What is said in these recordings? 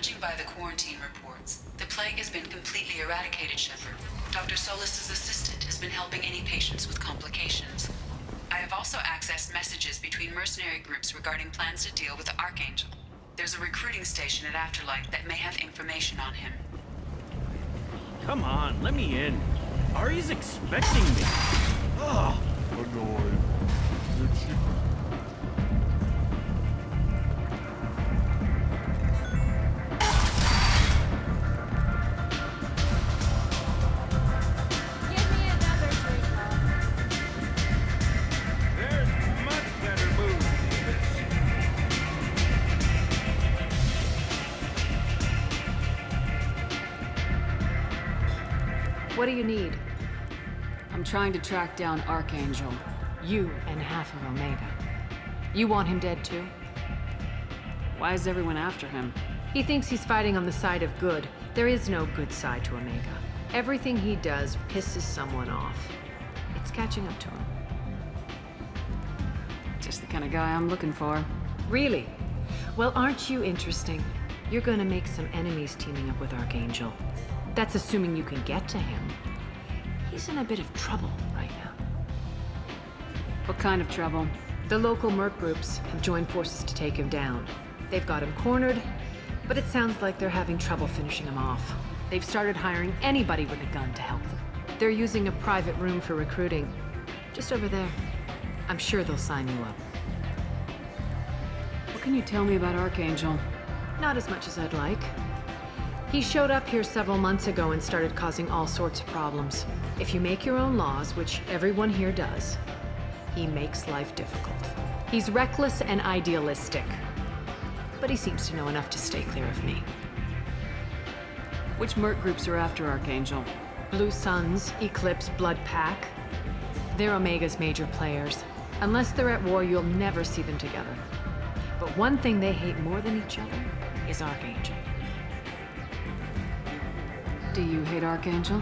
Judging by the quarantine reports, the plague has been completely eradicated, Shepard. Dr. Solis's assistant has been helping any patients with complications. I have also accessed messages between mercenary groups regarding plans to deal with the Archangel. There's a recruiting station at Afterlight that may have information on him. Come on, let me in. Ari's expecting me. Ugh. Annoyed. Did she? Give me another drink, love. There's much better moves than this. What do you need? I'm trying to track down Archangel. You and half of Omega. You want him dead too? Why is everyone after him? He thinks he's fighting on the side of good. There is no good side to Omega. Everything he does pisses someone off. It's catching up to him. Just the kind of guy I'm looking for. Really? Well, aren't you interesting? You're gonna make some enemies teaming up with Archangel. That's assuming you can get to him. He's in a bit of trouble right now. What kind of trouble? The local merc groups have joined forces to take him down. They've got him cornered, but it sounds like they're having trouble finishing him off. They've started hiring anybody with a gun to help them. They're using a private room for recruiting. Just over there. I'm sure they'll sign you up. What can you tell me about Archangel? Not as much as I'd like. He showed up here several months ago and started causing all sorts of problems. If you make your own laws, which everyone here does, he makes life difficult. He's reckless and idealistic. But he seems to know enough to stay clear of me. Which merc groups are after Archangel? Blue Suns, Eclipse, Blood Pack. They're Omega's major players. Unless they're at war, you'll never see them together. But one thing they hate more than each other is Archangel. Do you hate Archangel?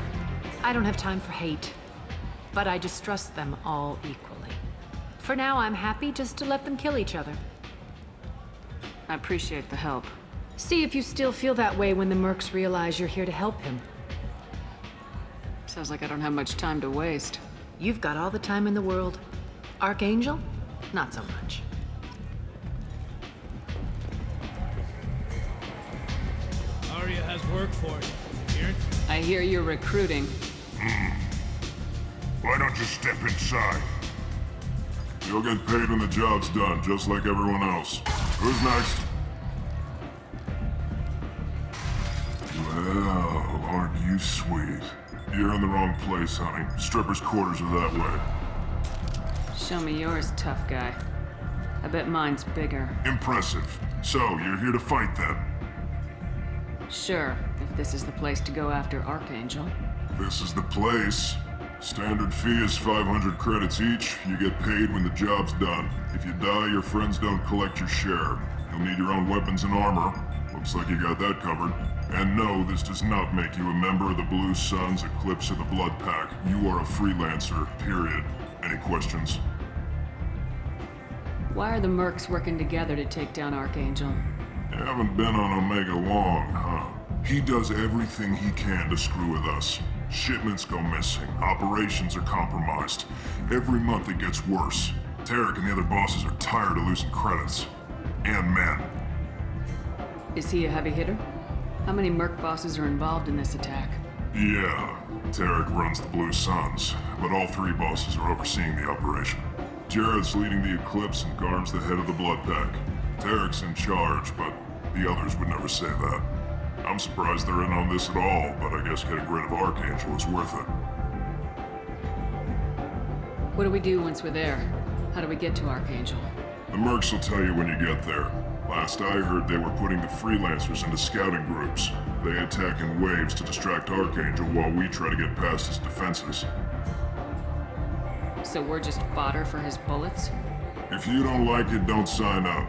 I don't have time for hate, but I distrust them all equally. For now, I'm happy just to let them kill each other. I appreciate the help. See if you still feel that way when the mercs realize you're here to help him. Sounds like I don't have much time to waste. You've got all the time in the world. Archangel? Not so much. Arya has work for you. Here? I hear you're recruiting. Why don't you step inside? You'll get paid when the job's done, just like everyone else. Who's next? Well, aren't you sweet? You're in the wrong place, honey. Strippers' quarters are that way. Show me yours, tough guy. I bet mine's bigger. Impressive. So, you're here to fight then? Sure, if this is the place to go after Archangel. This is the place. Standard fee is 500 credits each. You get paid when the job's done. If you die, your friends don't collect your share. You'll need your own weapons and armor. Looks like you got that covered. And no, this does not make you a member of the Blue Suns, Eclipse, or the Blood Pack. You are a freelancer, period. Any questions? Why are the mercs working together to take down Archangel? You haven't been on Omega long, huh? He does everything he can to screw with us. Shipments go missing, operations are compromised. Every month it gets worse. Tarek and the other bosses are tired of losing credits. And men. Is he a heavy hitter? How many merc bosses are involved in this attack? Yeah, Tarek runs the Blue Suns, but all three bosses are overseeing the operation. Jared's leading the Eclipse and Garm's the head of the Blood Pack. Tarek's in charge, but the others would never say that. I'm surprised they're in on this at all, but I guess getting rid of Archangel is worth it. What do we do once we're there? How do we get to Archangel? The mercs will tell you when you get there. Last I heard, they were putting the freelancers into scouting groups. They attack in waves to distract Archangel while we try to get past his defenses. So we're just fodder for his bullets? If you don't like it, don't sign up.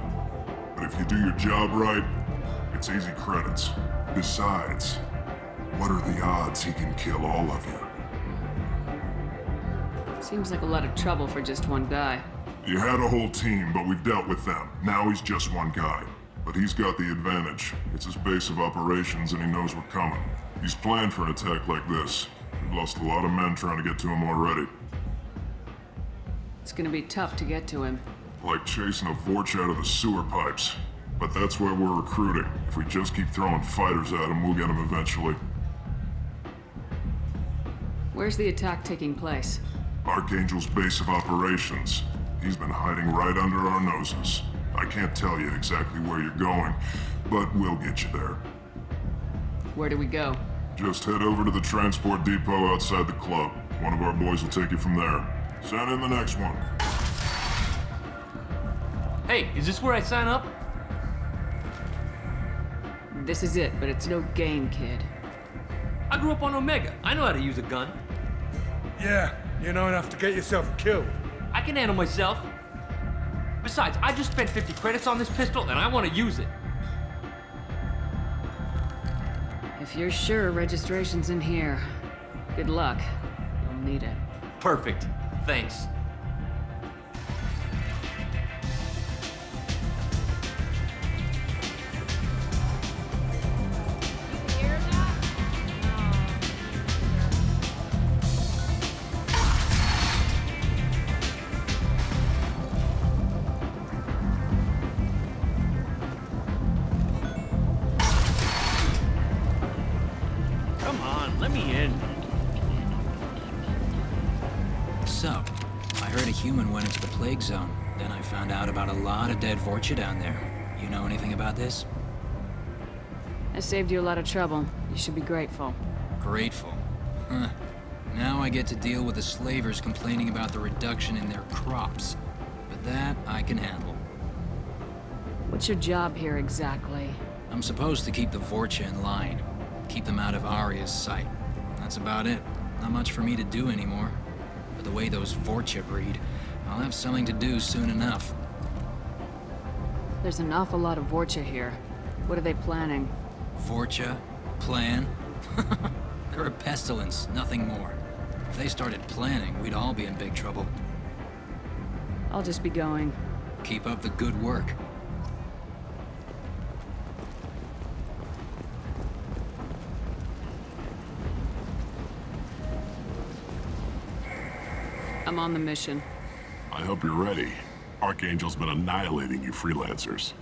But if you do your job right, it's easy credits. Besides, what are the odds he can kill all of you? Seems like a lot of trouble for just one guy. You had a whole team, but we've dealt with them. Now he's just one guy. But he's got the advantage. It's his base of operations and he knows we're coming. He's planned for an attack like this. We've lost a lot of men trying to get to him already. It's gonna be tough to get to him. Like chasing a Vorch out of the sewer pipes. But that's where we're recruiting. If we just keep throwing fighters at him, we'll get him eventually. Where's the attack taking place? Archangel's base of operations. He's been hiding right under our noses. I can't tell you exactly where you're going, but we'll get you there. Where do we go? Just head over to the transport depot outside the club. One of our boys will take you from there. Send in the next one. Hey, is this where I sign up? This is it, but it's no game, kid. I grew up on Omega. I know how to use a gun. Yeah, you know enough to get yourself killed. I can handle myself. Besides, I just spent 50 credits on this pistol and I want to use it. If you're sure registration's in here, good luck. You'll need it. Perfect. Thanks. You hear that? Come on, let me in. So, I heard a human went into the plague zone. Then I found out about a lot of dead Vorcha down there. You know anything about this? I saved you a lot of trouble. You should be grateful. Grateful. Huh. Now I get to deal with the slavers complaining about the reduction in their crops. But that I can handle. What's your job here exactly? I'm supposed to keep the Vorcha in line. Keep them out of Arya's sight. That's about it. Not much for me to do anymore. But the way those Vorcha breed, I'll have something to do soon enough. There's an awful lot of Vorcha here. What are they planning? Vorcha? Plan? They're a pestilence, nothing more. If they started planning, we'd all be in big trouble. I'll just be going. Keep up the good work. I'm on the mission. I hope you're ready. Archangel's been annihilating you freelancers.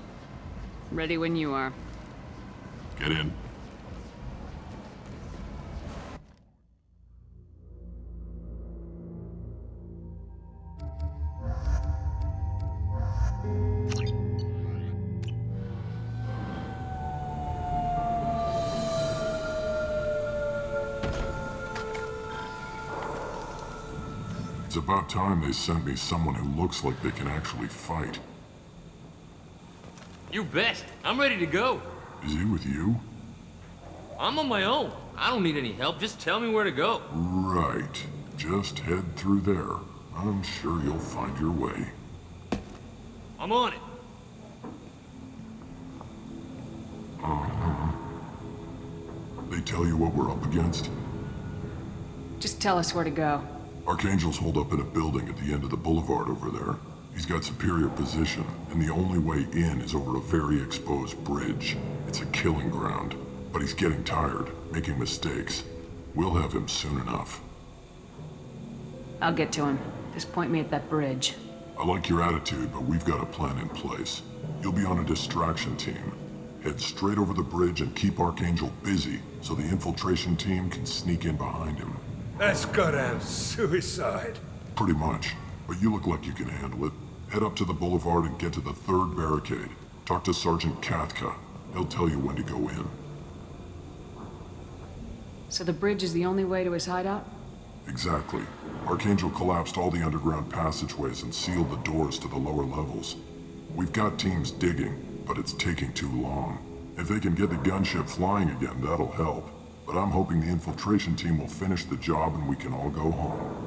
Ready when you are. Get in. It's about time they sent me someone who looks like they can actually fight. You bet. I'm ready to go. Is he with you? I'm on my own. I don't need any help. Just tell me where to go. Right. Just head through there. I'm sure you'll find your way. I'm on it. They tell you what we're up against? Just tell us where to go. Archangel's holed up in a building at the end of the boulevard over there. He's got superior position, and the only way in is over a very exposed bridge. It's a killing ground, but he's getting tired, making mistakes. We'll have him soon enough. I'll get to him. Just point me at that bridge. I like your attitude, but we've got a plan in place. You'll be on a distraction team. Head straight over the bridge and keep Archangel busy so the infiltration team can sneak in behind him. That's goddamn suicide. Pretty much, but you look like you can handle it. Head up to the boulevard and get to the third barricade. Talk to Sergeant Katka. He'll tell you when to go in. So the bridge is the only way to his hideout? Exactly. Archangel collapsed all the underground passageways and sealed the doors to the lower levels. We've got teams digging, but it's taking too long. If they can get the gunship flying again, that'll help. But I'm hoping the infiltration team will finish the job and we can all go home.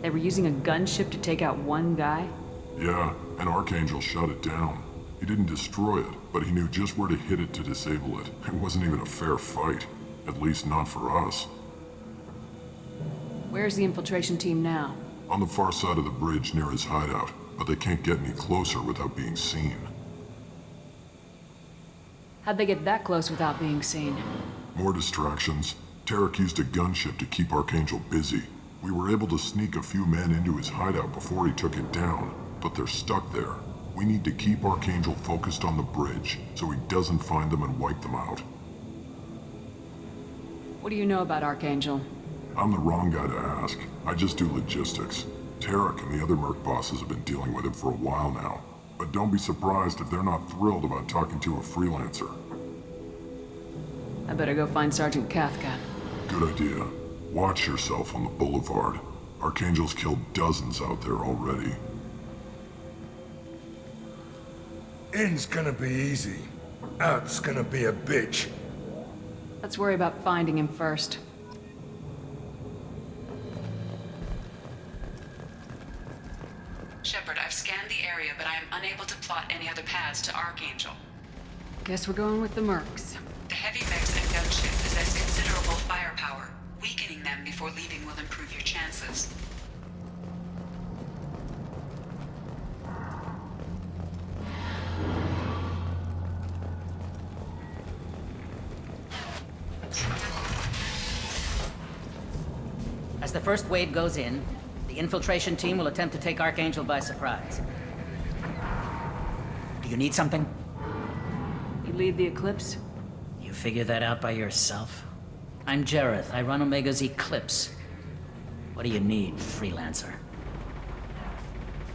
They were using a gunship to take out one guy? Yeah, and Archangel shut it down. He didn't destroy it, but he knew just where to hit it to disable it. It wasn't even a fair fight. At least not for us. Where's the infiltration team now? On the far side of the bridge near his hideout, but they can't get any closer without being seen. How'd they get that close without being seen? More distractions. Tarek used a gunship to keep Archangel busy. We were able to sneak a few men into his hideout before he took it down, but they're stuck there. We need to keep Archangel focused on the bridge, so he doesn't find them and wipe them out. What do you know about Archangel? I'm the wrong guy to ask. I just do logistics. Tarek and the other merc bosses have been dealing with him for a while now. But don't be surprised if they're not thrilled about talking to a freelancer. I better go find Sergeant Kafka. Good idea. Watch yourself on the boulevard. Archangel's killed dozens out there already. In's gonna be easy. Out's gonna be a bitch. Let's worry about finding him first. Shepard, I've scanned the area, but I am unable to plot any other paths to Archangel. Guess we're going with the mercs. The heavy mechs and gunship possess considerable firepower. Weakening them before leaving will improve your chances. As the first wave goes in, the infiltration team will attempt to take Archangel by surprise. Do you need something? You lead the Eclipse? You figure that out by yourself? I'm Jareth. I run Omega's Eclipse. What do you need, freelancer?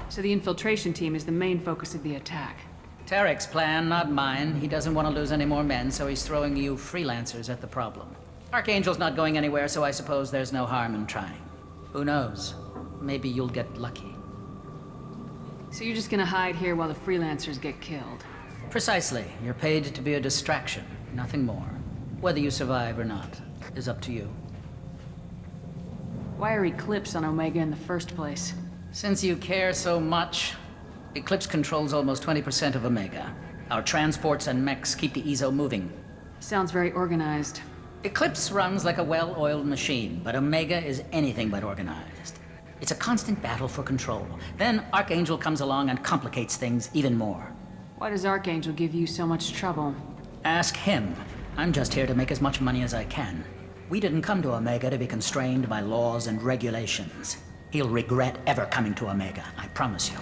So the infiltration team is the main focus of the attack. Tarek's plan, not mine. He doesn't want to lose any more men, so he's throwing you freelancers at the problem. Archangel's not going anywhere, so I suppose there's no harm in trying. Who knows? Maybe you'll get lucky. So you're just gonna hide here while the freelancers get killed? Precisely. You're paid to be a distraction, nothing more. Whether you survive or not is up to you. Why are Eclipse on Omega in the first place? Since you care so much, Eclipse controls almost 20% of Omega. Our transports and mechs keep the EZO moving. Sounds very organized. Eclipse runs like a well-oiled machine, but Omega is anything but organized. It's a constant battle for control. Then Archangel comes along and complicates things even more. Why does Archangel give you so much trouble? Ask him. I'm just here to make as much money as I can. We didn't come to Omega to be constrained by laws and regulations. He'll regret ever coming to Omega, I promise you.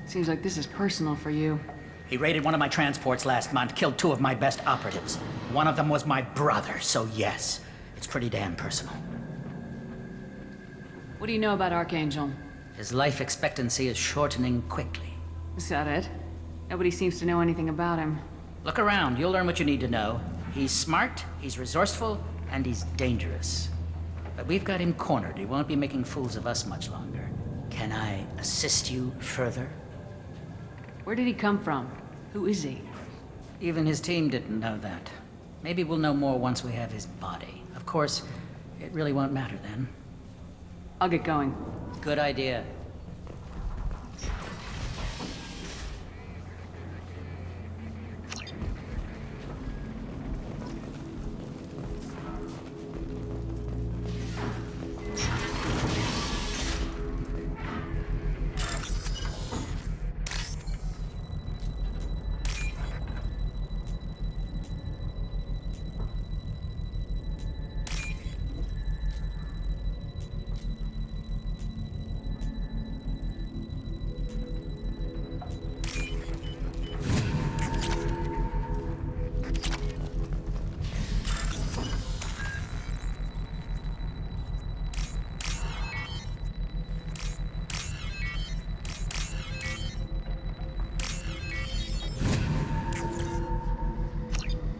Seems like this is personal for you. He raided one of my transports last month, killed 2 of my best operatives. One of them was my brother, so yes, it's pretty damn personal. What do you know about Archangel? His life expectancy is shortening quickly. Is that it? Nobody seems to know anything about him. Look around, you'll learn what you need to know. He's smart, he's resourceful, and he's dangerous. But we've got him cornered. He won't be making fools of us much longer. Can I assist you further? Where did he come from? Who is he? Even his team didn't know that. Maybe we'll know more once we have his body. Of course, it really won't matter then. I'll get going. Good idea.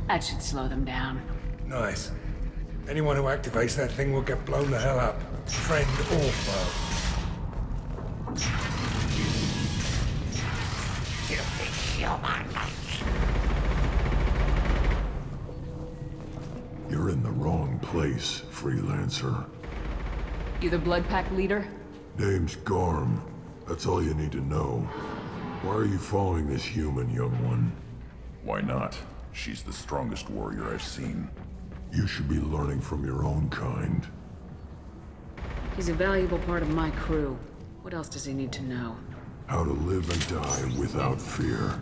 That should slow them down. Nice. Anyone who activates that thing will get blown the hell up. Friend or foe. You're in the wrong place, freelancer. You the Blood Pack leader? Name's Garm. That's all you need to know. Why are you following this human, young one? Why not? She's the strongest warrior I've seen. You should be learning from your own kind. He's a valuable part of my crew. What else does he need to know? How to live and die without fear.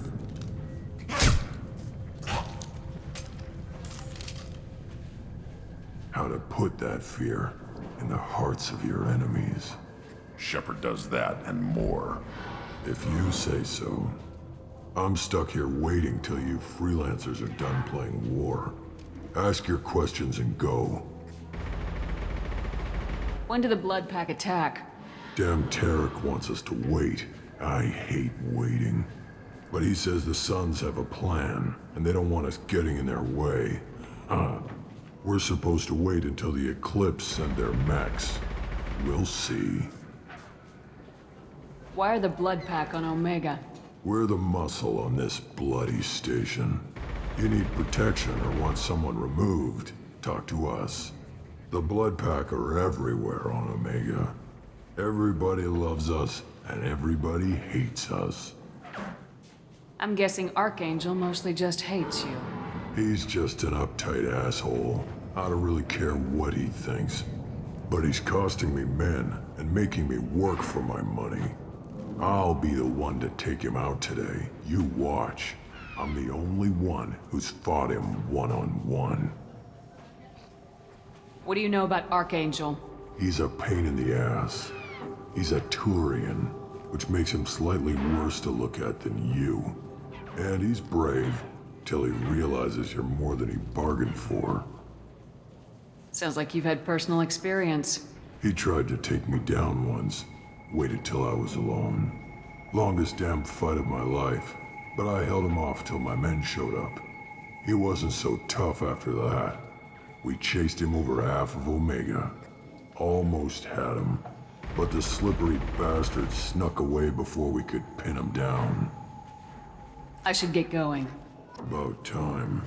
put that fear in the hearts of your enemies. Shepard does that and more. If you say so. I'm stuck here waiting till you freelancers are done playing war. Ask your questions and go. When did the Blood Pack attack? Damn Tarek wants us to wait. I hate waiting. But he says the Sons have a plan, and they don't want us getting in their way. We're supposed to wait until the Eclipse send their mechs. We'll see. Why are the Blood Pack on Omega? We're the muscle on this bloody station. You need protection or want someone removed, talk to us. The Blood Pack are everywhere on Omega. Everybody loves us, and everybody hates us. I'm guessing Archangel mostly just hates you. He's just an uptight asshole. I don't really care what he thinks. But he's costing me men and making me work for my money. I'll be the one to take him out today. You watch. I'm the only one who's fought him one-on-one. What do you know about Archangel? He's a pain in the ass. He's a Turian, which makes him slightly worse to look at than you. And he's brave, till he realizes you're more than he bargained for. Sounds like you've had personal experience. He tried to take me down once. Waited till I was alone. Longest damn fight of my life. But I held him off till my men showed up. He wasn't so tough after that. We chased him over half of Omega. Almost had him. But the slippery bastard snuck away before we could pin him down. I should get going. About time.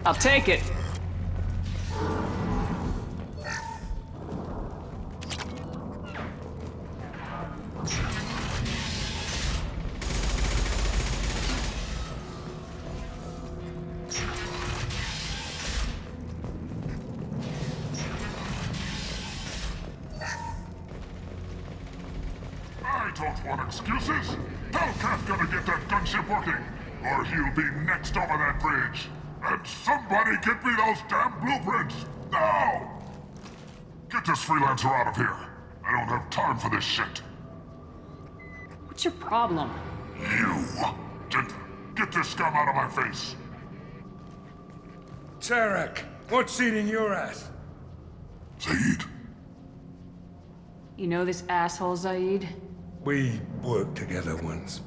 I'll take it. I don't want excuses. Hellcat gonna get that gunship working, or he'll be next over that bridge. And somebody get me those damn blueprints! Now! Get this freelancer out of here. I don't have time for this shit. What's your problem? You! Get this scum out of my face! Tarek, what's eating your ass? Zaid? You know this asshole, Zaid? We worked together once.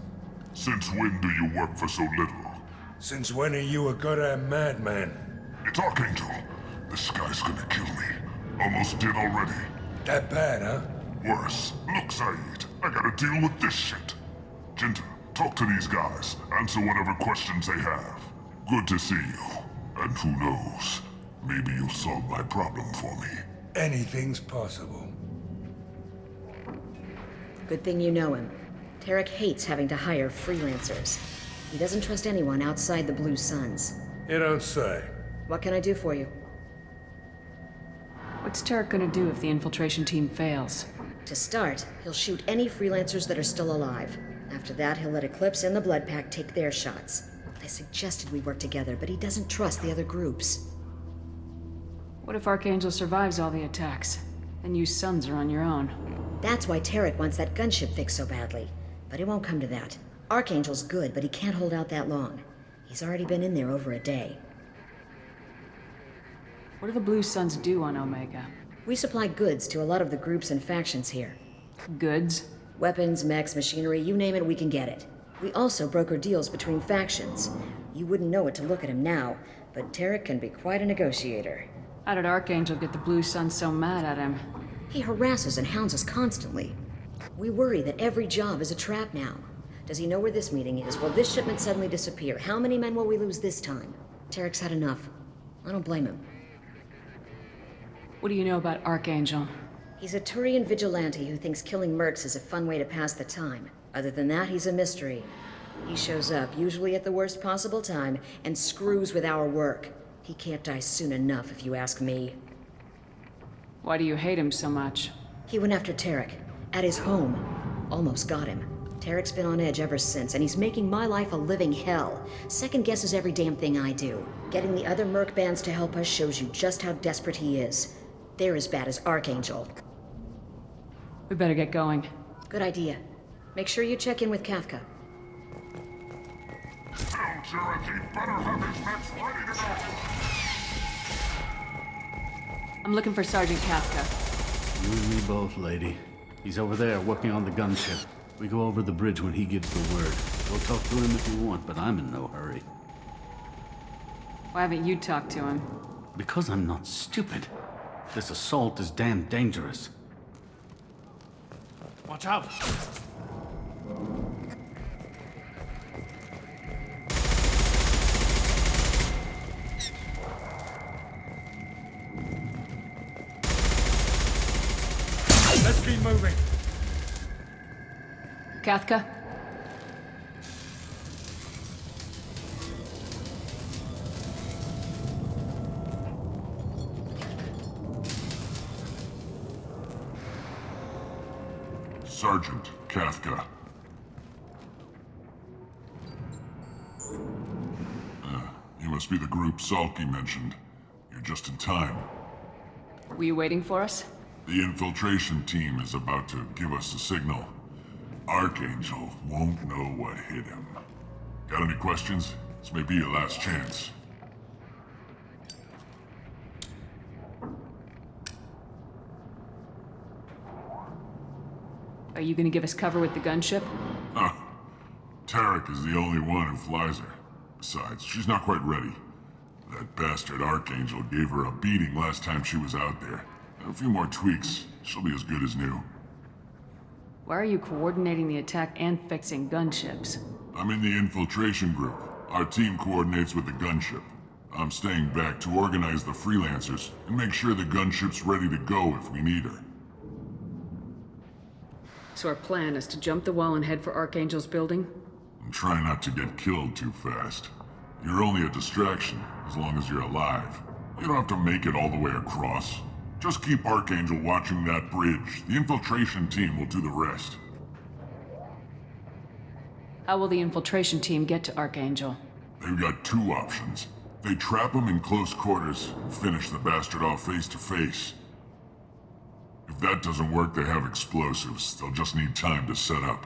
Since when do you work for so little? Since when are you a goddamn madman? It's Archangel. This guy's gonna kill me. Almost did already. That bad, huh? Worse. Look, Zaid, I gotta deal with this shit. Jinta, talk to these guys. Answer whatever questions they have. Good to see you. And who knows, maybe you'll solve my problem for me. Anything's possible. Good thing you know him. Tarek hates having to hire freelancers. He doesn't trust anyone outside the Blue Suns. You don't say. What can I do for you? What's Tarek gonna do if the infiltration team fails? To start, he'll shoot any freelancers that are still alive. After that, he'll let Eclipse and the Blood Pack take their shots. I suggested we work together, but he doesn't trust the other groups. What if Archangel survives all the attacks? Then you Sons are on your own. That's why Tarek wants that gunship fixed so badly. But it won't come to that. Archangel's good, but he can't hold out that long. He's already been in there over a day. What do the Blue Suns do on Omega? We supply goods to a lot of the groups and factions here. Goods? Weapons, mechs, machinery, you name it, we can get it. We also broker deals between factions. You wouldn't know it to look at him now, but Tarek can be quite a negotiator. How did Archangel get the Blue Sun so mad at him? He harasses and hounds us constantly. We worry that every job is a trap now. Does he know where this meeting is? Will this shipment suddenly disappear? How many men will we lose this time? Tarek's had enough. I don't blame him. What do you know about Archangel? He's a Turian vigilante who thinks killing mercs is a fun way to pass the time. Other than that, he's a mystery. He shows up, usually at the worst possible time, and screws with our work. He can't die soon enough, if you ask me. Why do you hate him so much? He went after Tarek, at his home. Almost got him. Tarek's been on edge ever since, and he's making my life a living hell. Second guesses every damn thing I do. Getting the other merc bands to help us shows you just how desperate he is. They're as bad as Archangel. We better get going. Good idea. Make sure you check in with Kafka. Tell Tarek he better have his mechs ready to go. I'm looking for Sergeant Kafka. You and me both, lady. He's over there working on the gunship. We go over the bridge when he gives the word. Go talk to him if you want, but I'm in no hurry. Why haven't you talked to him? Because I'm not stupid. This assault is damn dangerous. Watch out! Let's keep moving. Kafka? Sergeant Kafka. You must be the group Salky mentioned. You're just in time. Were you waiting for us? The infiltration team is about to give us a signal. Archangel won't know what hit him. Got any questions? This may be your last chance. Are you gonna give us cover with the gunship? Huh. Tarek is the only one who flies her. Besides, she's not quite ready. That bastard Archangel gave her a beating last time she was out there. A few more tweaks, she'll be as good as new. Why are you coordinating the attack and fixing gunships? I'm in the infiltration group. Our team coordinates with the gunship. I'm staying back to organize the freelancers and make sure the gunship's ready to go if we need her. So our plan is to jump the wall and head for Archangel's building? And try not to get killed too fast. You're only a distraction, as long as you're alive. You don't have to make it all the way across. Just keep Archangel watching that bridge. The infiltration team will do the rest. How will the infiltration team get to Archangel? They've got two options. They trap him in close quarters and finish the bastard off face to face. If that doesn't work, they have explosives. They'll just need time to set up.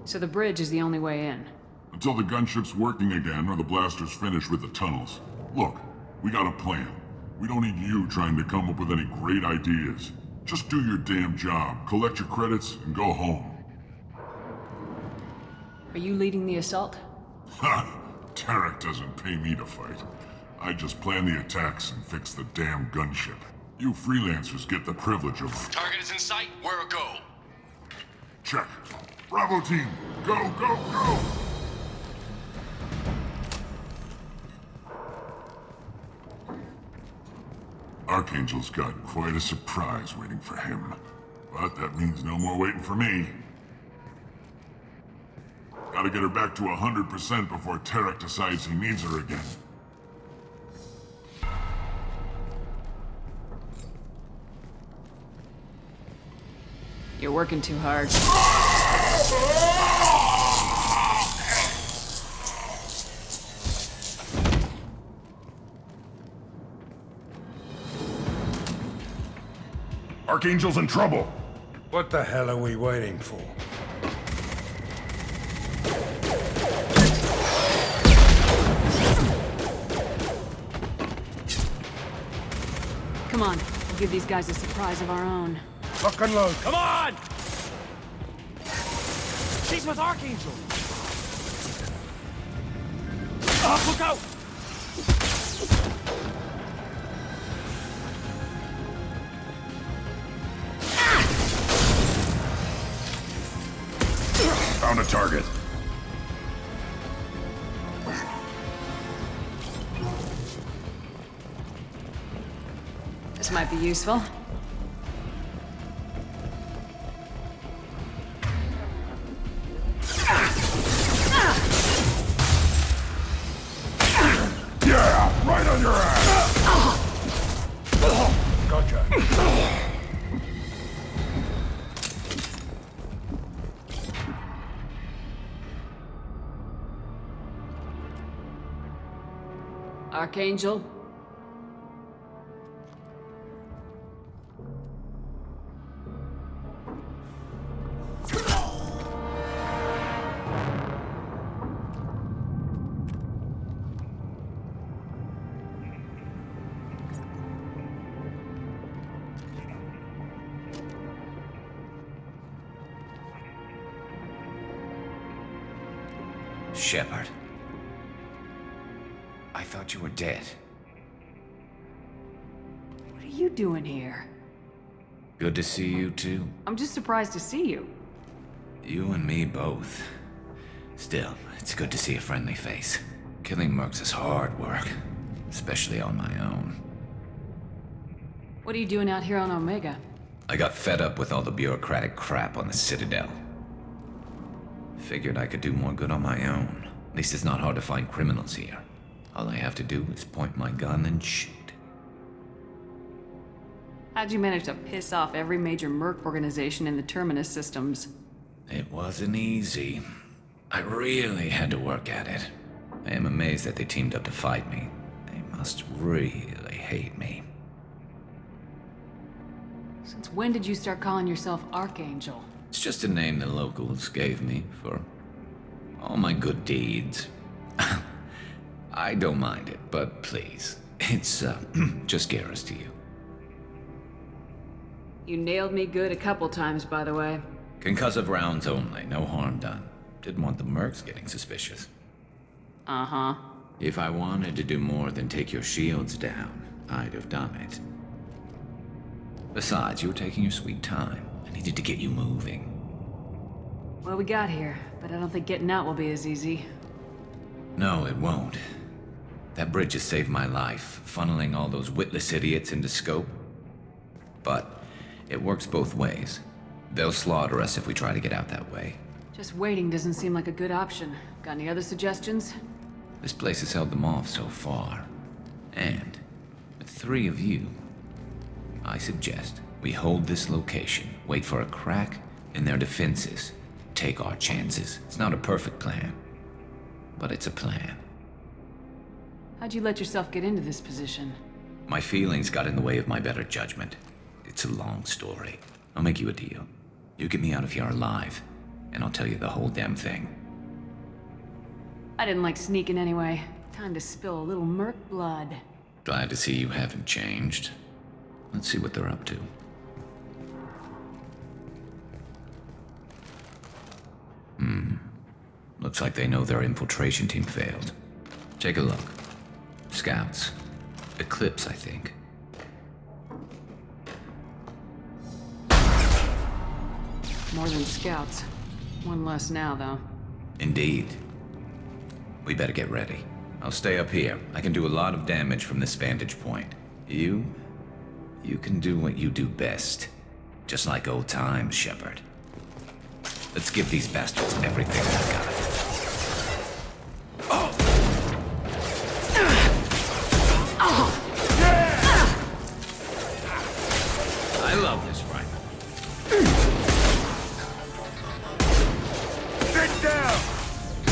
So the bridge is the only way in? Until the gunship's working again or the blasters finish with the tunnels. Look, we got a plan. We don't need you trying to come up with any great ideas. Just do your damn job, collect your credits, and go home. Are you leading the assault? Ha! Tarek doesn't pay me to fight. I just plan the attacks and fix the damn gunship. You freelancers get the privilege of... Target is in sight. Where a go? Check. Bravo team, go, go, go! Archangel's got quite a surprise waiting for him. But that means no more waiting for me. Gotta get her back to 100% before Tarek decides he needs her again. You're working too hard. Archangel's in trouble! What the hell are we waiting for? Come on, we'll give these guys a surprise of our own. Lock and load. Come on! She's with Archangel. Look out! Found a target. This might be useful. Yeah, right on your ass. Gotcha. Archangel? Shepard. I thought you were dead. What are you doing here? Good to see you too. I'm just surprised to see you. You and me both. Still, it's good to see a friendly face. Killing mercs is hard work, especially on my own. What are you doing out here on Omega? I got fed up with all the bureaucratic crap on the Citadel. Figured I could do more good on my own. At least it's not hard to find criminals here. All I have to do is point my gun and shoot. How'd you manage to piss off every major merc organization in the Terminus systems? It wasn't easy. I really had to work at it. I am amazed that they teamed up to fight me. They must really hate me. Since when did you start calling yourself Archangel? It's just a name the locals gave me for all my good deeds. I don't mind it, but please, it's just Garrus to you. You nailed me good a couple times, by the way. Concussive rounds only, no harm done. Didn't want the mercs getting suspicious. Uh-huh. If I wanted to do more than take your shields down, I'd have done it. Besides, you were taking your sweet time. I needed to get you moving. Well, we got here, but I don't think getting out will be as easy. No, it won't. That bridge has saved my life, funneling all those witless idiots into scope. But it works both ways. They'll slaughter us if we try to get out that way. Just waiting doesn't seem like a good option. Got any other suggestions? This place has held them off so far. And with 3 of you, I suggest we hold this location, wait for a crack in their defenses, take our chances. It's not a perfect plan, but it's a plan. How'd you let yourself get into this position? My feelings got in the way of my better judgment. It's a long story. I'll make you a deal. You get me out of here alive, and I'll tell you the whole damn thing. I didn't like sneaking anyway. Time to spill a little merc blood. Glad to see you haven't changed. Let's see what they're up to. Looks like they know their infiltration team failed. Take a look. Scouts. Eclipse, I think. More than scouts. One less now, though. Indeed. We better get ready. I'll stay up here. I can do a lot of damage from this vantage point. You can do what you do best. Just like old times, Shepard. Let's give these bastards everything they've got. I love this rifle. Sit down!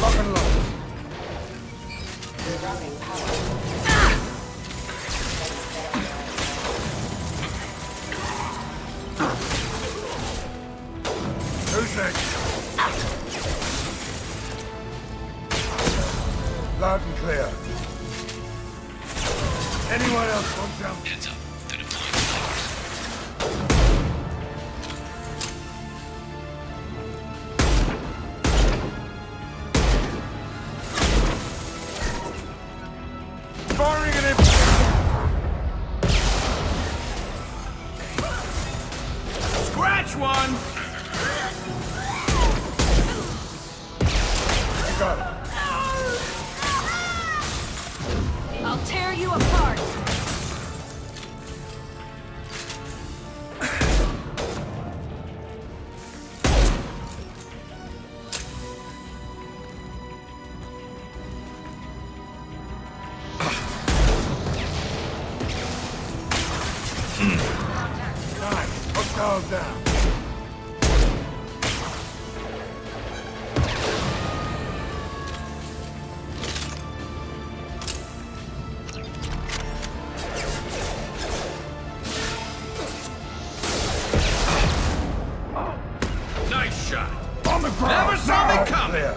Lock and load. Who's next? Loud and clear. Anyone else want some? Heads up. They're deploying snipers. Got it. I'll tear you apart. Nice. Hostiles down. Nice shot. On the ground. Never saw me Now. coming. Clear.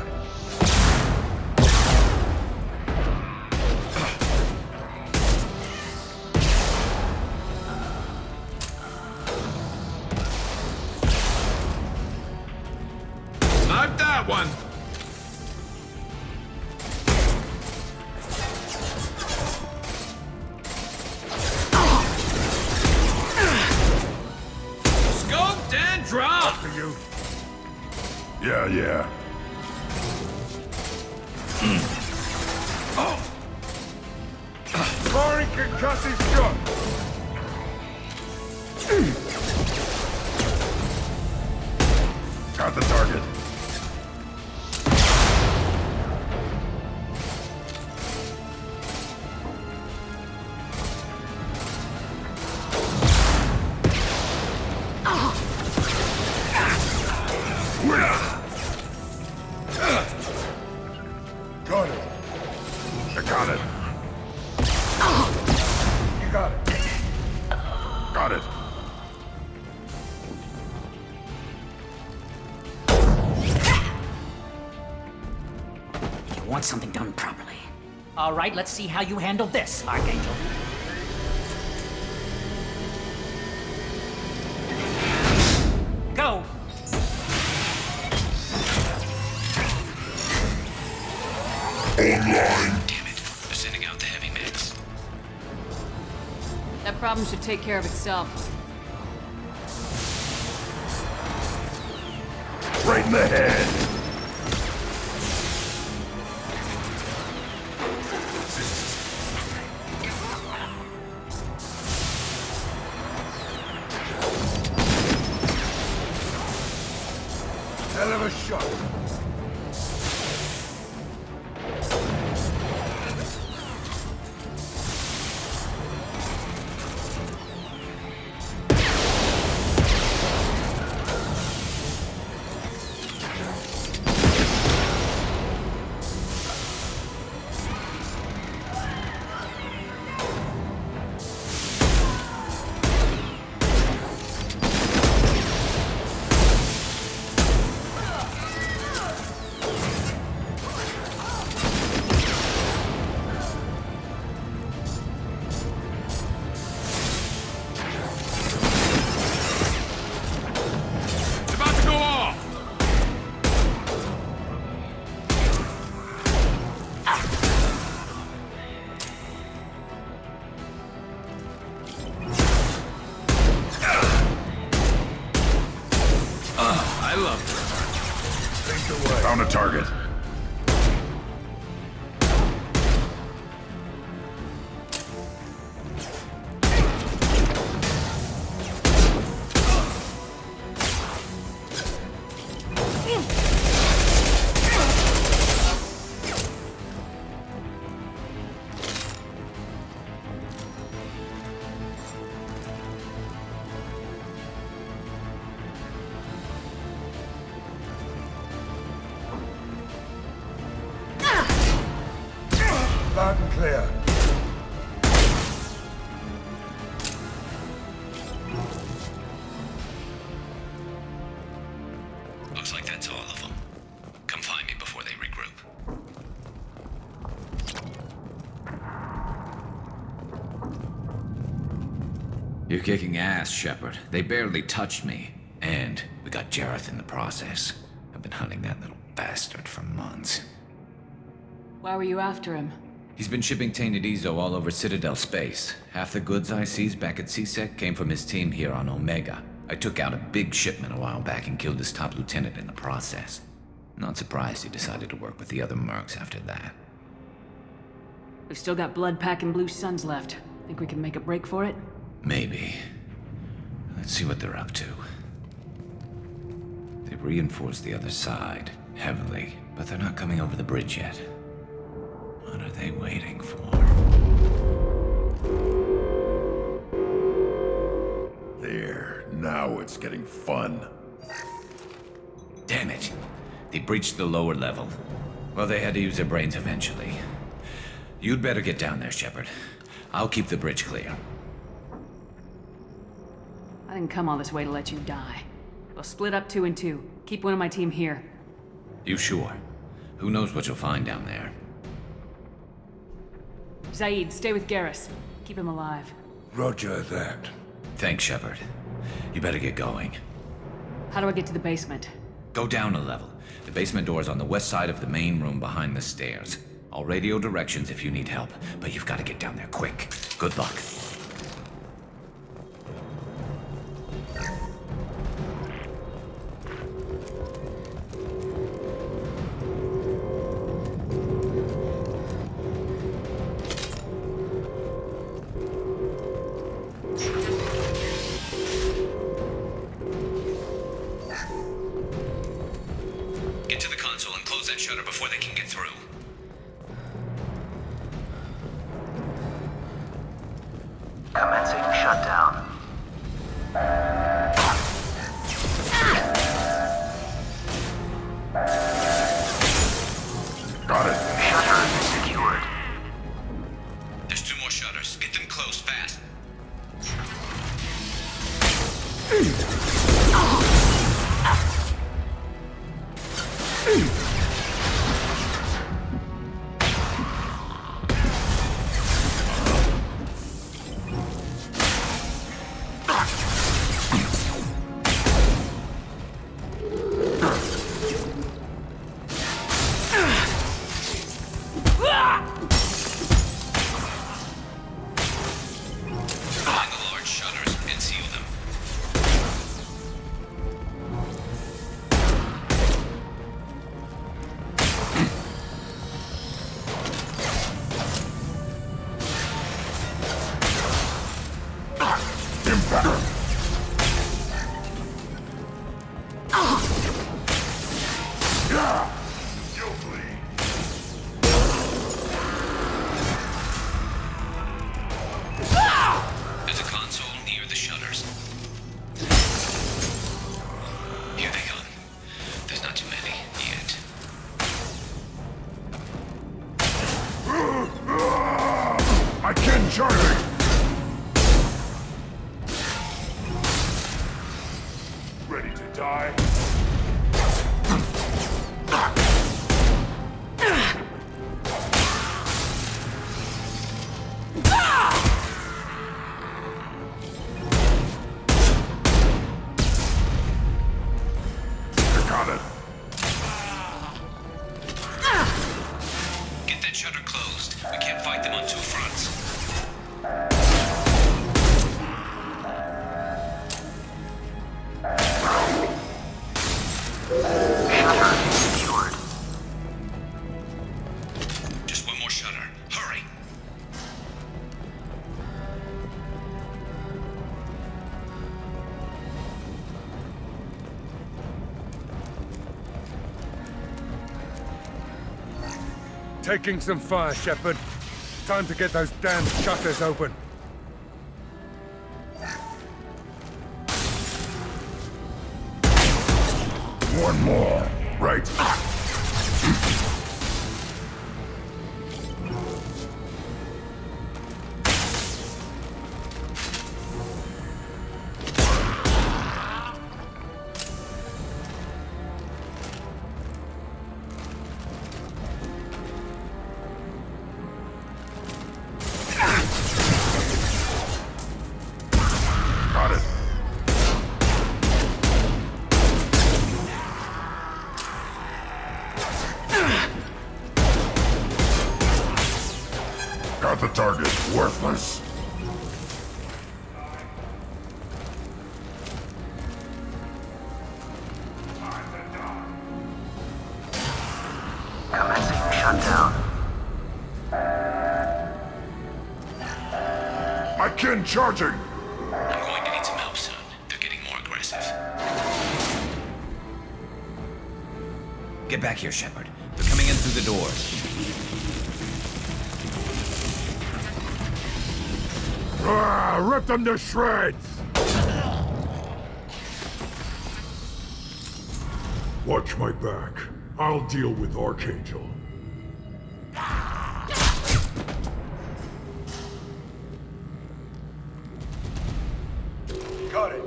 Snipe that one. Scoped and dropped. For you. Yeah. Firing concussive shot. Got the target. Got it. I got it. You got it. Got it. You want something done properly. All right, let's see how you handle this, Archangel. Go! Online. Damn it. They're sending out the heavy mix. That problem should take care of itself. Right in the head. Hell of a shot. It's about to go off. I love it. Think away. Found a target. Loud and clear. Looks like that's all of them. Come find me before they regroup. You're kicking ass, Shepard. They barely touched me. And we got Jareth in the process. I've been hunting that little bastard for months. Why were you after him? He's been shipping tainted Ezo all over Citadel space. Half the goods I seized back at CSEC came from his team here on Omega. I took out a big shipment a while back and killed his top lieutenant in the process. Not surprised you decided to work with the other mercs after that. We've still got blood-packing blue suns left. Think we can make a break for it? Maybe. Let's see what they're up to. They've reinforced the other side, heavily, but they're not coming over the bridge yet. What are they waiting for? There, now it's getting fun. Damn it! They breached the lower level. Well, they had to use their brains eventually. You'd better get down there, Shepard. I'll keep the bridge clear. I didn't come all this way to let you die. We'll split up 2 and 2. Keep one of my team here. You sure? Who knows what you'll find down there? Zaid, stay with Garrus. Keep him alive. Roger that. Thanks, Shepard. You better get going. How do I get to the basement? Go down a level. The basement door is on the west side of the main room behind the stairs. I'll radio directions if you need help, but you've got to get down there quick. Good luck. Get to the console and close that shutter before they can get through. Commencing shutdown. Got it. Shutter secured. There's 2 more shutters. Get them closed fast. Find the large shutters and seal them. Impact! Yeah! You'll bleed. There's a console near the shutters. Here they come. There's not too many yet. I can charge. Ready to die? Got it. Get that shutter closed. We can't fight them on 2 fronts. Shutter secured. Just 1 more shutter. Hurry! Taking some fire, Shepard. Time to get those damn shutters open. One more. Right. Got it. Got the target. Worthless. Commencing shutdown. My kin charging! I'm going to need some help soon. They're getting more aggressive. Get back here, Shepard. They're coming in through the doors. Rip them to shreds! Watch my back. I'll deal with Archangel. Got it.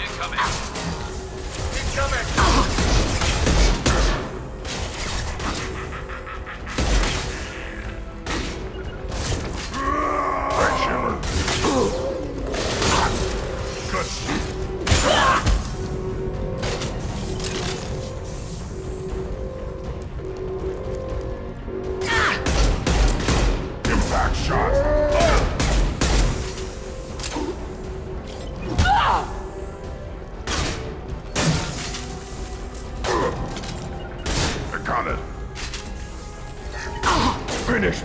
Incoming. Right, Shepard. Good. Impact shot. I got it. Finished.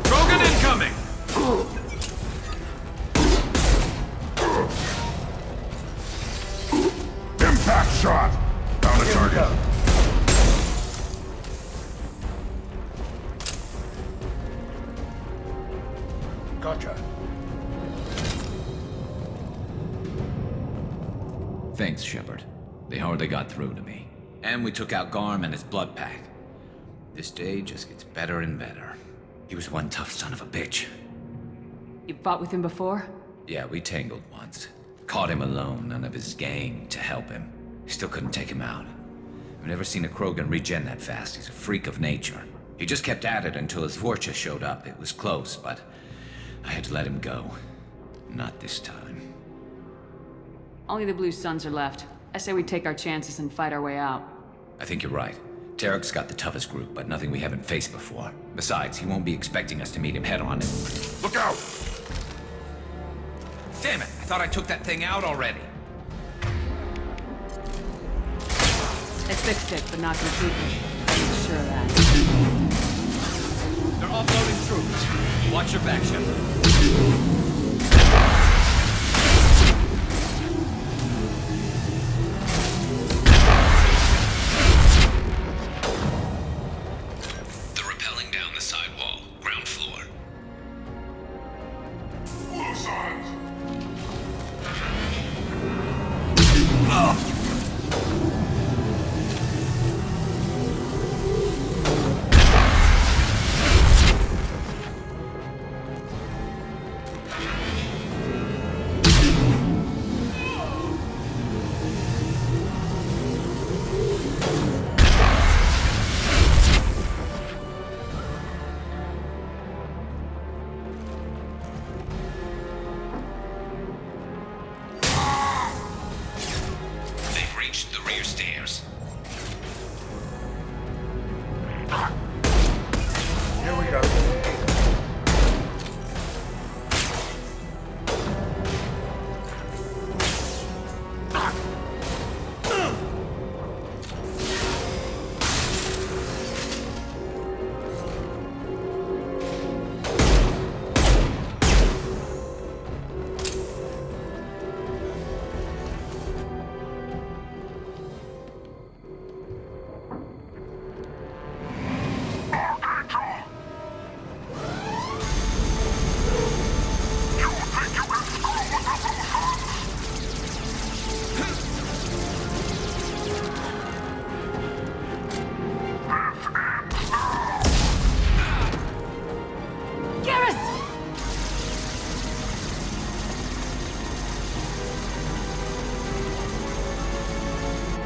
Krogan incoming! Impact shot. Down a target. Gotcha. Thanks, Shepard. They hardly got through to me. And we took out Garm and his blood pack. This day just gets better and better. He was one tough son of a bitch. You fought with him before? Yeah, we tangled once. Caught him alone, none of his gang to help him. Still couldn't take him out. I've never seen a Krogan regen that fast. He's a freak of nature. He just kept at it until his Vorcha showed up. It was close, but I had to let him go. Not this time. Only the Blue Suns are left. I say we take our chances and fight our way out. I think you're right. Tarek's got the toughest group, but nothing we haven't faced before. Besides, he won't be expecting us to meet him head-on. Look out! Damn it! I thought I took that thing out already. They fixed it, but not completely. I'm sure of that. They're offloading troops. Watch your back, Shepard. They're rappelling down the side wall, ground floor. Blue signs. They've reached the rear stairs. Here we go.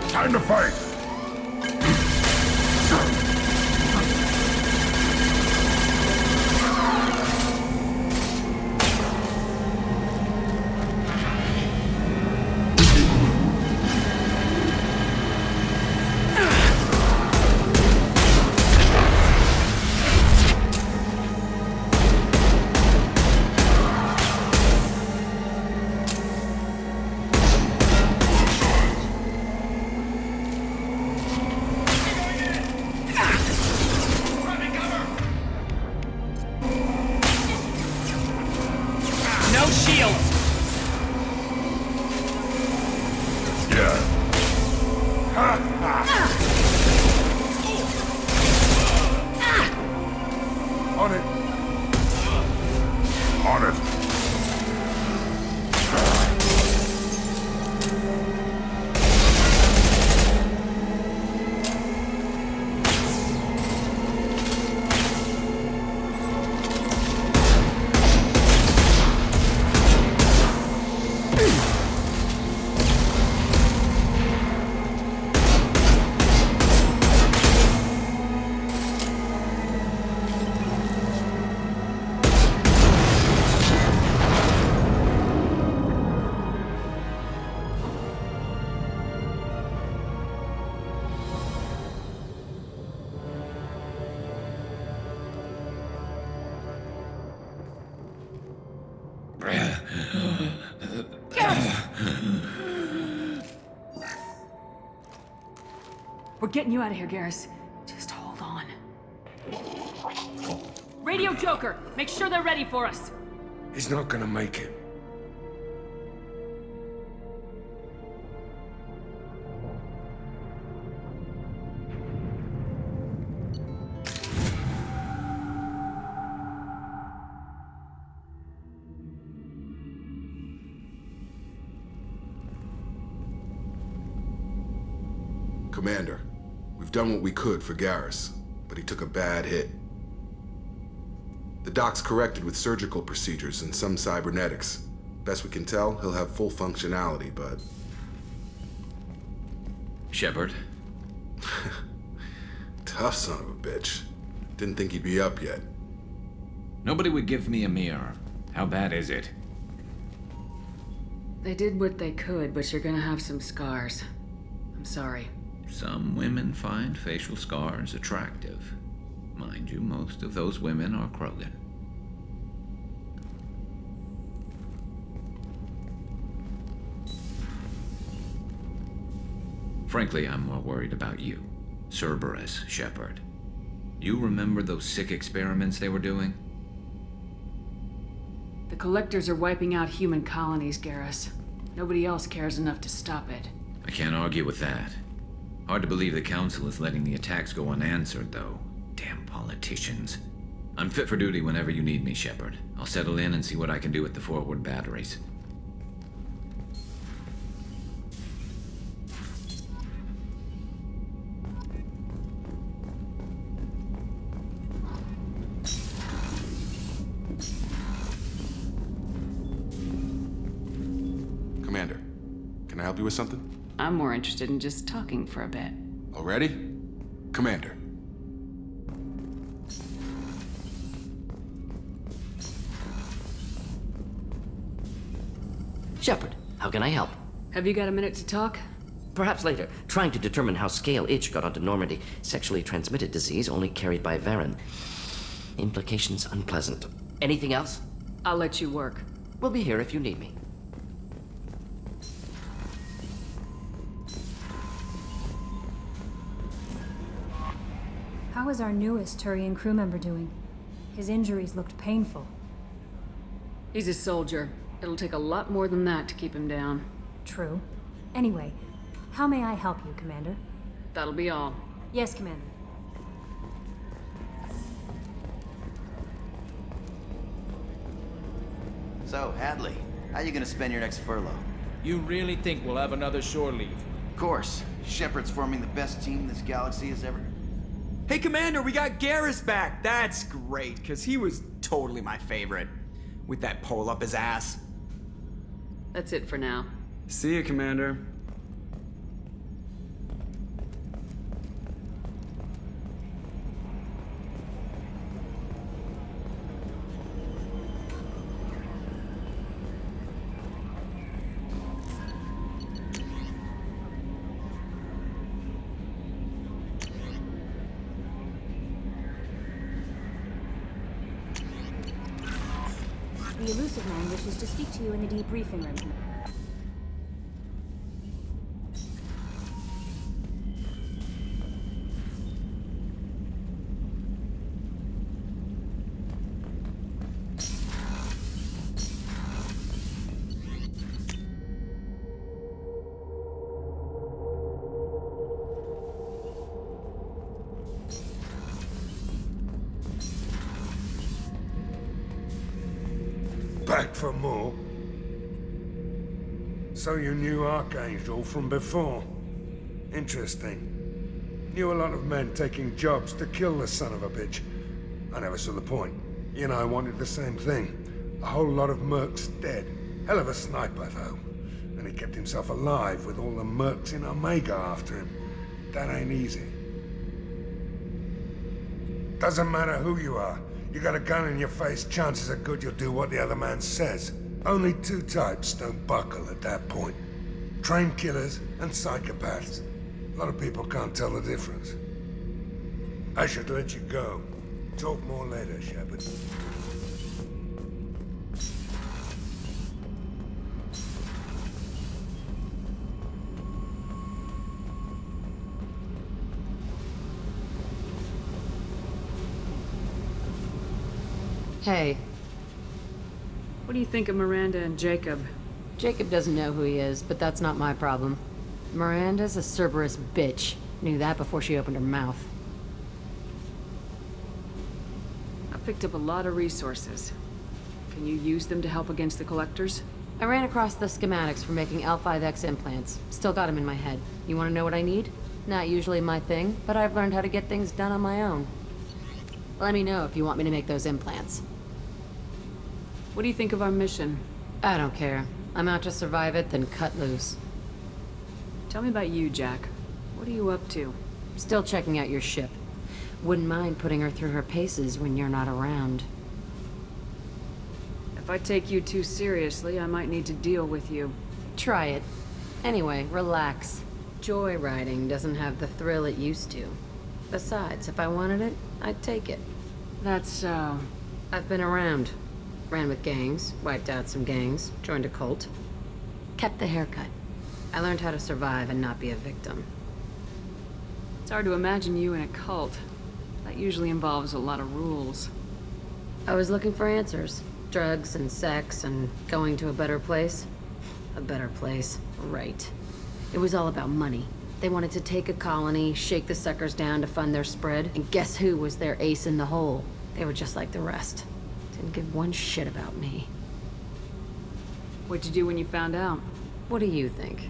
Time to fight! getting you out of here, Garrus. Just hold on. Radio Joker! Make sure they're ready for us! He's not gonna make it. Commander, we've done what we could for Garrus, but he took a bad hit. The doc's corrected with surgical procedures and some cybernetics. Best we can tell, he'll have full functionality, but... Shepard? Tough son of a bitch. Didn't think he'd be up yet. Nobody would give me a mirror. How bad is it? They did what they could, but you're gonna have some scars. I'm sorry. Some women find facial scars attractive. Mind you, most of those women are Krogan. Frankly, I'm more worried about you. Cerberus, Shepard. You remember those sick experiments they were doing? The Collectors are wiping out human colonies, Garrus. Nobody else cares enough to stop it. I can't argue with that. Hard to believe the Council is letting the attacks go unanswered, though. Damn politicians. I'm fit for duty whenever you need me, Shepard. I'll settle in and see what I can do with the forward batteries. Commander, can I help you with something? I'm more interested in just talking for a bit. Already? Commander. Shepard, how can I help? Have you got a minute to talk? Perhaps later. Trying to determine how Scale Itch got onto Normandy. Sexually transmitted disease only carried by Varen. Implications unpleasant. Anything else? I'll let you work. We'll be here if you need me. How is our newest Turian crew member doing? His injuries looked painful. He's a soldier. It'll take a lot more than that to keep him down. True. Anyway, how may I help you, Commander? That'll be all. Yes, Commander. So, Hadley, how you gonna spend your next furlough? You really think we'll have another shore leave? Of course. Shepard's forming the best team this galaxy has ever... Hey, Commander, we got Garrus back. That's great, because he was totally my favorite. With that pole up his ass. That's it for now. See you, Commander. The elusive man wishes to speak to you in the debriefing room. Back for more? So you knew Archangel from before? Interesting. Knew a lot of men taking jobs to kill the son of a bitch. I never saw the point. You and I wanted the same thing. A whole lot of mercs dead. Hell of a sniper, though. And he kept himself alive with all the mercs in Omega after him. That ain't easy. Doesn't matter who you are. You got a gun in your face, chances are good you'll do what the other man says. Only two types don't buckle at that point. Trained killers and psychopaths. A lot of people can't tell the difference. I should let you go. Talk more later, Shepard. Hey. What do you think of Miranda and Jacob? Jacob doesn't know who he is, but that's not my problem. Miranda's a Cerberus bitch. Knew that before she opened her mouth. I picked up a lot of resources. Can you use them to help against the Collectors? I ran across the schematics for making L5X implants. Still got them in my head. You want to know what I need? Not usually my thing, but I've learned how to get things done on my own. Let me know if you want me to make those implants. What do you think of our mission? I don't care. I'm out to survive it, then cut loose. Tell me about you, Jack. What are you up to? Still checking out your ship. Wouldn't mind putting her through her paces when you're not around. If I take you too seriously, I might need to deal with you. Try it. Anyway, relax. Joyriding doesn't have the thrill it used to. Besides, if I wanted it, I'd take it. That's so... I've been around. Ran with gangs, wiped out some gangs, joined a cult. Kept the haircut. I learned how to survive and not be a victim. It's hard to imagine you in a cult. That usually involves a lot of rules. I was looking for answers. Drugs and sex and going to a better place. A better place, right. It was all about money. They wanted to take a colony, shake the suckers down to fund their spread, and guess who was their ace in the hole? They were just like the rest. Didn't give one shit about me. What'd you do when you found out? What do you think?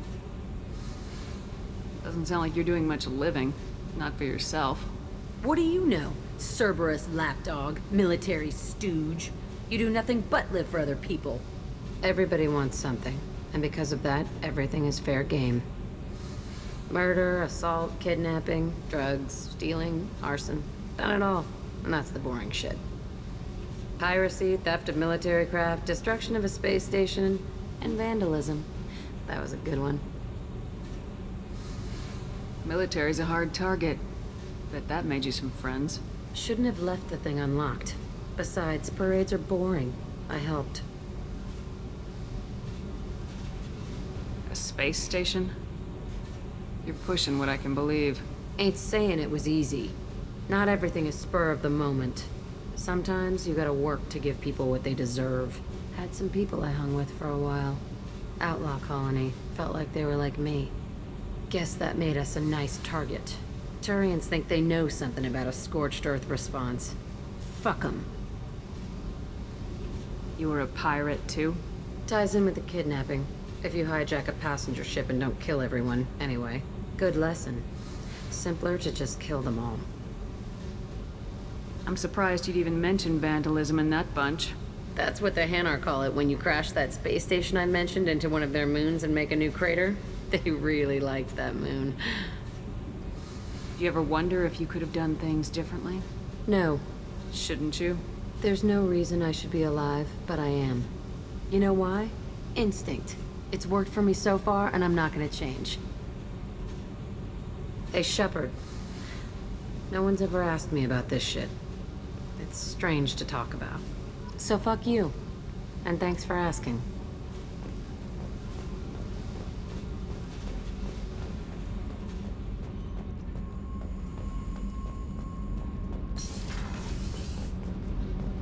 Doesn't sound like you're doing much living. Not for yourself. What do you know? Cerberus lapdog, military stooge. You do nothing but live for other people. Everybody wants something, and because of that, everything is fair game. Murder, assault, kidnapping, drugs, stealing, arson. Done it all. And that's the boring shit. Piracy, theft of military craft, destruction of a space station, and vandalism. That was a good one. Military's a hard target. Bet that made you some friends. Shouldn't have left the thing unlocked. Besides, parades are boring. I helped. A space station? You're pushing what I can believe. Ain't saying it was easy. Not everything is spur of the moment. Sometimes you gotta work to give people what they deserve. Had some people I hung with for a while. Outlaw colony. Felt like they were like me. Guess that made us a nice target. Turians think they know something about a scorched earth response. Fuck 'em. You were a pirate, too? Ties in with the kidnapping. If you hijack a passenger ship and don't kill everyone, anyway. Good lesson. Simpler to just kill them all. I'm surprised you'd even mention vandalism in that bunch. That's what the Hanar call it when you crash that space station I mentioned into one of their moons and make a new crater. They really liked that moon. Do you ever wonder if you could have done things differently? No. Shouldn't you? There's no reason I should be alive, but I am. You know why? Instinct. It's worked for me so far, and I'm not gonna change. Hey, Shepard. No one's ever asked me about this shit. It's strange to talk about. So fuck you. And thanks for asking.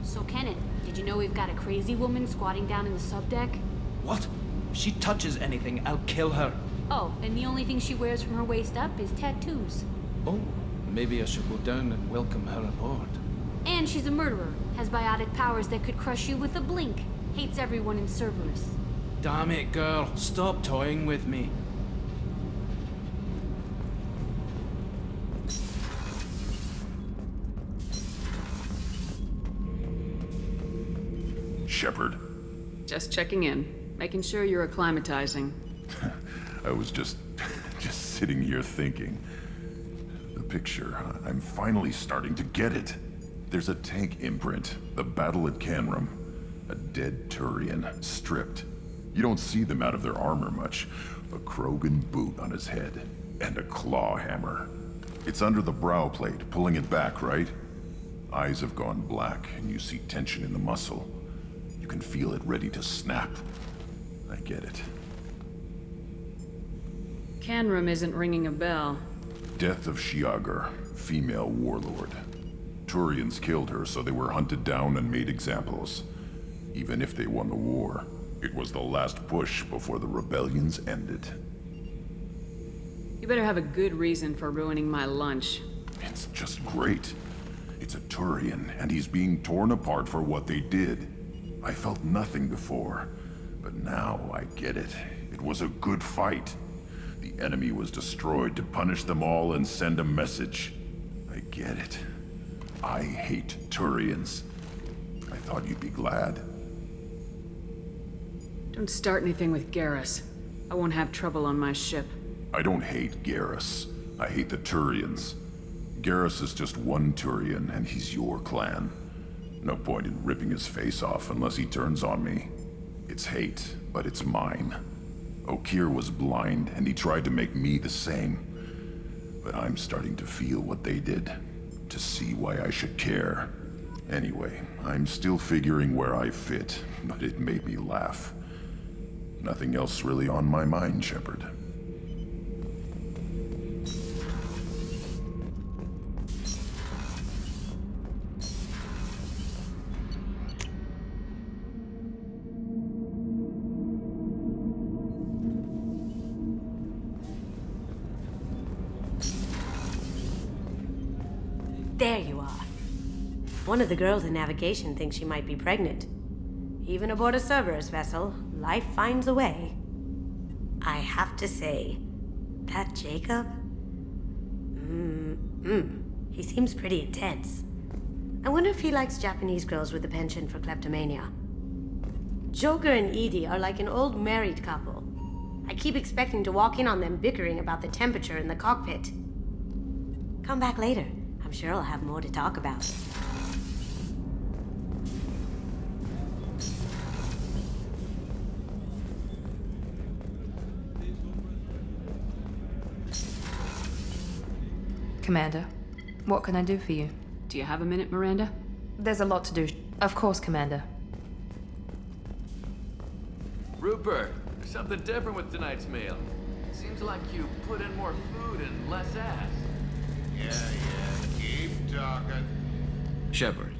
So Kenneth, did you know we've got a crazy woman squatting down in the subdeck? What? If she touches anything, I'll kill her. Oh, and the only thing she wears from her waist up is tattoos. Oh, maybe I should go down and welcome her aboard. And she's a murderer, has biotic powers that could crush you with a blink. Hates everyone in Cerberus. Damn it, girl. Stop toying with me. Shepard. Just checking in. Making sure you're acclimatizing. I was just sitting here thinking. The picture, I'm finally starting to get it. There's a tank imprint, the battle at Canrum. A dead Turian, stripped. You don't see them out of their armor much. A Krogan boot on his head, and a claw hammer. It's under the brow plate, pulling it back, right? Eyes have gone black, and you see tension in the muscle. You can feel it ready to snap. I get it. Canrum isn't ringing a bell. Death of Shiagar, female warlord. Turians killed her, so they were hunted down and made examples. Even if they won the war, it was the last push before the rebellions ended. You better have a good reason for ruining my lunch. It's just great. It's a Turian, and he's being torn apart for what they did. I felt nothing before, but now I get it. It was a good fight. The enemy was destroyed to punish them all and send a message. I get it. I hate Turians. I thought you'd be glad. Don't start anything with Garrus. I won't have trouble on my ship. I don't hate Garrus. I hate the Turians. Garrus is just one Turian, and he's your clan. No point in ripping his face off unless he turns on me. It's hate, but it's mine. Okeer was blind, and he tried to make me the same. But I'm starting to feel what they did, to see why I should care. Anyway, I'm still figuring where I fit, but it made me laugh. Nothing else really on my mind, Shepard. There you are. One of the girls in navigation thinks she might be pregnant. Even aboard a Cerberus vessel, life finds a way. I have to say, that Jacob? He seems pretty intense. I wonder if he likes Japanese girls with a penchant for kleptomania. Joker and Edie are like an old married couple. I keep expecting to walk in on them bickering about the temperature in the cockpit. Come back later. I'm sure I'll have more to talk about. Commander, what can I do for you? Do you have a minute, Miranda? There's a lot to do. Of course, Commander. Rupert, there's something different with tonight's meal. Seems like you put in more food and less ass. Yeah, keep talking. Shepard,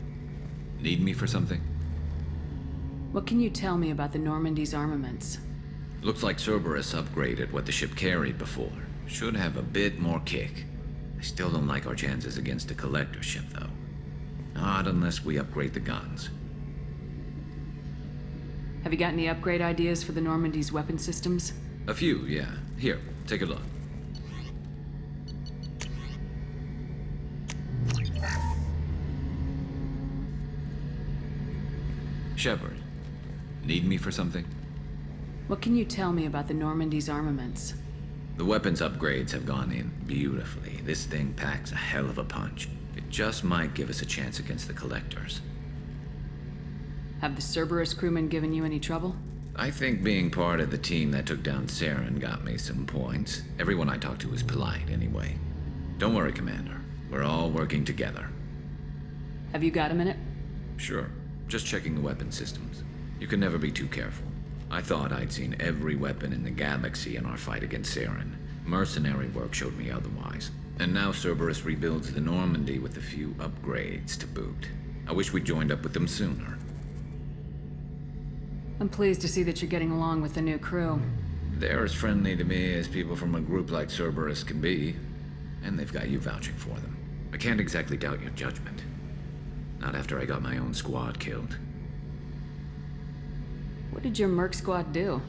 need me for something? What can you tell me about the Normandy's armaments? Looks like Cerberus upgraded what the ship carried before. Should have a bit more kick. I still don't like our chances against a collector ship, though. Not unless we upgrade the guns. Have you got any upgrade ideas for the Normandy's weapon systems? A few, yeah. Here, take a look. Shepard, need me for something? What can you tell me about the Normandy's armaments? The weapons upgrades have gone in beautifully. This thing packs a hell of a punch. It just might give us a chance against the collectors. Have the Cerberus crewmen given you any trouble? I think being part of the team that took down Saren got me some points. Everyone I talked to was polite anyway. Don't worry, Commander. We're all working together. Have you got a minute? Sure. Just checking the weapon systems. You can never be too careful. I thought I'd seen every weapon in the galaxy in our fight against Saren. Mercenary work showed me otherwise. And now Cerberus rebuilds the Normandy with a few upgrades to boot. I wish we'd joined up with them sooner. I'm pleased to see that you're getting along with the new crew. They're as friendly to me as people from a group like Cerberus can be. And they've got you vouching for them. I can't exactly doubt your judgment. Not after I got my own squad killed. What did your merc squad do?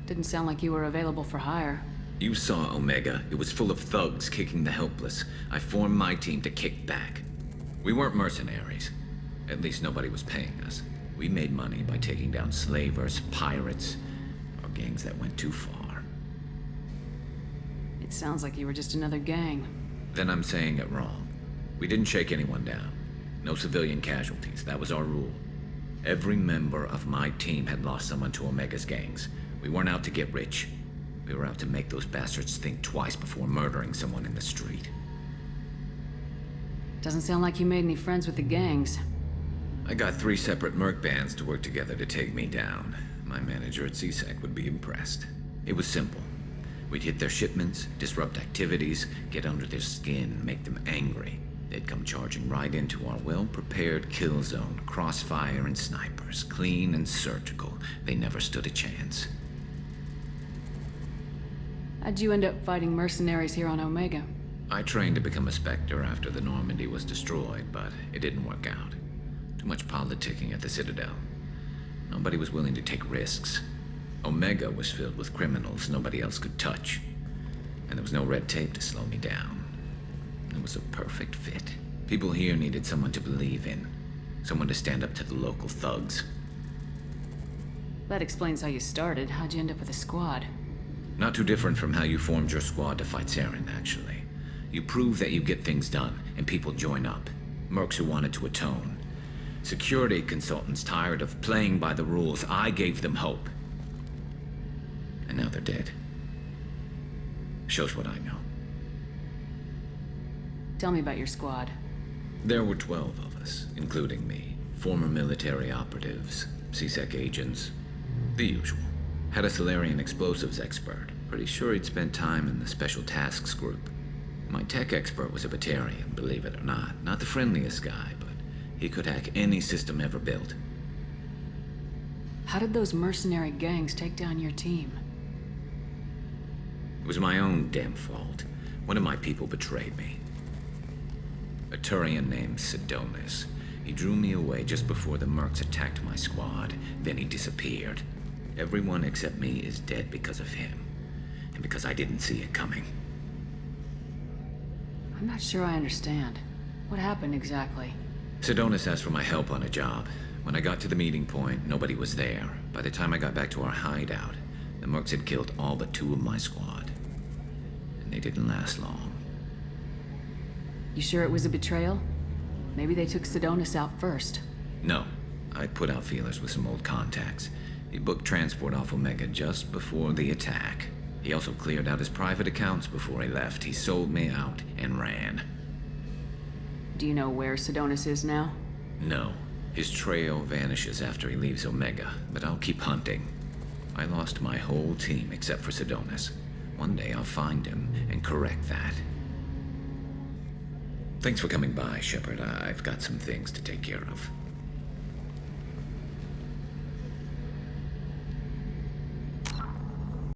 Didn't sound like you were available for hire. You saw Omega. It was full of thugs kicking the helpless. I formed my team to kick back. We weren't mercenaries. At least nobody was paying us. We made money by taking down slavers, pirates, or gangs that went too far. It sounds like you were just another gang. Then I'm saying it wrong. We didn't shake anyone down. No civilian casualties. That was our rule. Every member of my team had lost someone to Omega's gangs. We weren't out to get rich. We were out to make those bastards think twice before murdering someone in the street. Doesn't sound like you made any friends with the gangs. I got 3 separate merc bands to work together to take me down. My manager at CSEC would be impressed. It was simple. We'd hit their shipments, disrupt activities, get under their skin, make them angry. They'd come charging right into our well-prepared kill zone, crossfire and snipers, clean and surgical. They never stood a chance. How'd you end up fighting mercenaries here on Omega? I trained to become a Spectre after the Normandy was destroyed, but it didn't work out. Too much politicking at the Citadel. Nobody was willing to take risks. Omega was filled with criminals nobody else could touch. And there was no red tape to slow me down. It was a perfect fit. People here needed someone to believe in. Someone to stand up to the local thugs. That explains how you started. How'd you end up with a squad? Not too different from how you formed your squad to fight Saren, actually. You prove that you get things done, and people join up. Mercs who wanted to atone. Security consultants tired of playing by the rules. I gave them hope. And now they're dead. Shows what I know. Tell me about your squad. There were 12 of us, including me. Former military operatives, CSEC agents, the usual. Had a Solarian explosives expert. Pretty sure he'd spent time in the Special Tasks Group. My tech expert was a Batarian, believe it or not. Not the friendliest guy, but he could hack any system ever built. How did those mercenary gangs take down your team? It was my own damn fault. One of my people betrayed me. A Turian named Sidonis. He drew me away just before the Mercs attacked my squad. Then he disappeared. Everyone except me is dead because of him. And because I didn't see it coming. I'm not sure I understand. What happened exactly? Sidonis asked for my help on a job. When I got to the meeting point, nobody was there. By the time I got back to our hideout, the Mercs had killed all but 2 of my squad. And they didn't last long. You sure it was a betrayal? Maybe they took Sidonis out first. No. I put out feelers with some old contacts. He booked transport off Omega just before the attack. He also cleared out his private accounts before he left. He sold me out and ran. Do you know where Sidonis is now? No. His trail vanishes after he leaves Omega, but I'll keep hunting. I lost my whole team except for Sidonis. One day I'll find him and correct that. Thanks for coming by, Shepard. I've got some things to take care of.